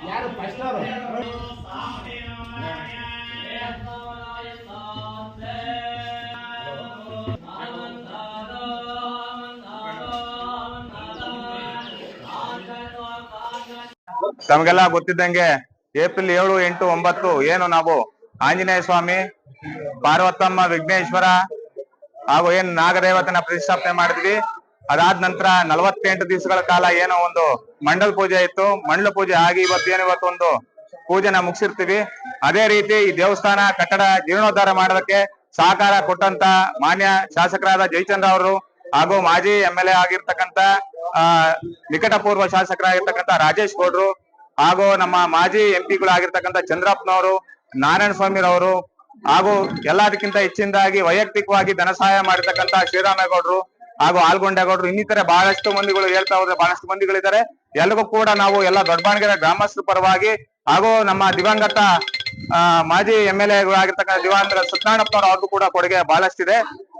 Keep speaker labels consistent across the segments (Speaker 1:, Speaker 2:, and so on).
Speaker 1: ಯಾರು ಫಸ್ಟ್ ಅವರು
Speaker 2: ತಮಗೆಲ್ಲ ಗೊತ್ತಿದ್ದಂಗೆ ಏಪ್ರಿಲ್ 7, 8, 9 ಏನು ನಾವು ಆಂಜನೇಯ ಸ್ವಾಮಿ, ಪಾರ್ವತಮ್ಮ, ವಿಘ್ನೇಶ್ವರ ಹಾಗೂ ಏನ್ ನಾಗದೇವತನ ಪ್ರತಿಷ್ಠಾಪನೆ ಮಾಡಿದ್ವಿ. ಅದಾದ ನಂತರ 48 ದಿವಸಗಳ ಕಾಲ ಏನೋ ಒಂದು ಮಂಡಲ ಪೂಜೆ ಇತ್ತು. ಮಂಡಲ ಪೂಜೆ ಆಗಿ ಇವತ್ತೊಂದು ಪೂಜೆನ ಮುಗಿಸಿರ್ತೀವಿ. ಅದೇ ರೀತಿ ಈ ದೇವಸ್ಥಾನ ಕಟ್ಟಡ ಜೀರ್ಣೋದ್ಧಾರ ಮಾಡೋದಕ್ಕೆ ಸಹಕಾರ ಕೊಟ್ಟಂತ ಮಾನ್ಯ ಶಾಸಕರಾದ ಜಯಚಂದ್ರ ಅವರು ಹಾಗೂ ಮಾಜಿ MLA ಆಗಿರ್ತಕ್ಕಂತ ನಿಕಟಪೂರ್ವ ಶಾಸಕರಾಗಿರ್ತಕ್ಕಂಥ ರಾಜೇಶ್ ಗೌಡ್ರು ಹಾಗೂ ನಮ್ಮ ಮಾಜಿ MP-ಗಳಾಗಿರ್ತಕ್ಕಂಥ ಚಂದ್ರಪ್ಪನವರು, ನಾರಾಯಣ ಸ್ವಾಮಿರವರು ಹಾಗೂ ಎಲ್ಲದಕ್ಕಿಂತ ಹೆಚ್ಚಿನದಾಗಿ ವೈಯಕ್ತಿಕವಾಗಿ ಧನ ಸಹಾಯ ಮಾಡಿರ್ತಕ್ಕಂಥ ಶ್ರೀರಾಮೇಗೌಡರು ಹಾಗೂ ಆಲ್ಗೊಂಡೇಗೌಡರು, ಇನ್ನಿತರೆ ಬಹಳಷ್ಟು ಮಂದಿಗಳು ಹೇಳ್ತಾ ಹೋದ್ರೆ ಬಹಳಷ್ಟು ಮಂದಿಗಳಿದ್ದಾರೆ. ಎಲ್ರಿಗೂ ಕೂಡ ನಾವು ಎಲ್ಲ ದೊಡ್ಡಬಾಣಗೆರೆ ಗ್ರಾಮಸ್ಥರ ಪರವಾಗಿ ಹಾಗೂ ನಮ್ಮ ದಿವಂಗತ ಮಾಜಿ MLA-ಗಳಾಗಿರ್ತಕ್ಕಂಥ ದಿವಂಗತ ಸತ್ಯನಾರಾಯಣಪ್ಪನವರು ಅವ್ರಿಗೂ ಕೂಡ ಕೊಡುಗೆ ಬಹಳಷ್ಟಿದೆ.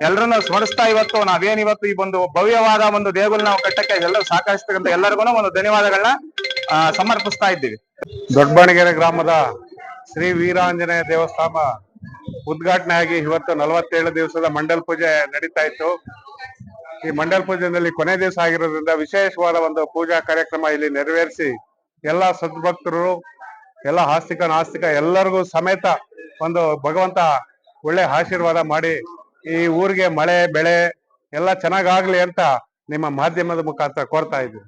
Speaker 2: ಎಲ್ಲರನ್ನು ಸ್ಮರಿಸ್ತಾ ಇವತ್ತು ಈ ಒಂದು ಭವ್ಯವಾದ ಒಂದು ದೇಗುಲ ನಾವು ಕಟ್ಟಕ್ಕೆ ಎಲ್ಲರೂ ಸಹಕರಿಸ್ತಕ್ಕಂಥ ಎಲ್ಲರಿಗೂ ಒಂದು ಧನ್ಯವಾದಗಳನ್ನ ಸಮರ್ಪಿಸ್ತಾ ಇದ್ದೀವಿ.
Speaker 3: ದೊಡ್ಡಬಾಣಗೆರೆ ಗ್ರಾಮದ ಶ್ರೀ ವೀರಾಂಜನೇಯ ದೇವಸ್ಥಾನ ಉದ್ಘಾಟನೆ ಆಗಿ ಇವತ್ತು 47 ದಿವಸದ ಮಂಡಲ ಪೂಜೆ ನಡೀತಾ ಇತ್ತು. ಈ ಮಂಡಲ ಪೂಜೆಯಲ್ಲಿ ಕೊನೆ ದಿವಸ ಆಗಿರೋದ್ರಿಂದ ವಿಶೇಷವಾದ ಒಂದು ಪೂಜಾ ಕಾರ್ಯಕ್ರಮ ಇಲ್ಲಿ ನೆರವೇರಿಸಿ ಎಲ್ಲ ಸದ್ಭಕ್ತರು, ಎಲ್ಲ ಆಸ್ತಿಕ ನಾಸ್ತಿಕ ಎಲ್ಲರಿಗೂ ಸಮೇತ ಒಂದು ಭಗವಂತ ಒಳ್ಳೆ ಆಶೀರ್ವಾದ ಮಾಡಿ ಈ ಊರಿಗೆ ಮಳೆ ಬೆಳೆ ಎಲ್ಲ ಚೆನ್ನಾಗಾಗ್ಲಿ ಅಂತ ನಿಮ್ಮ ಮಾಧ್ಯಮದ ಮುಖಾಂತರ ಕೋರ್ತಾ ಇದ್ದೀವಿ.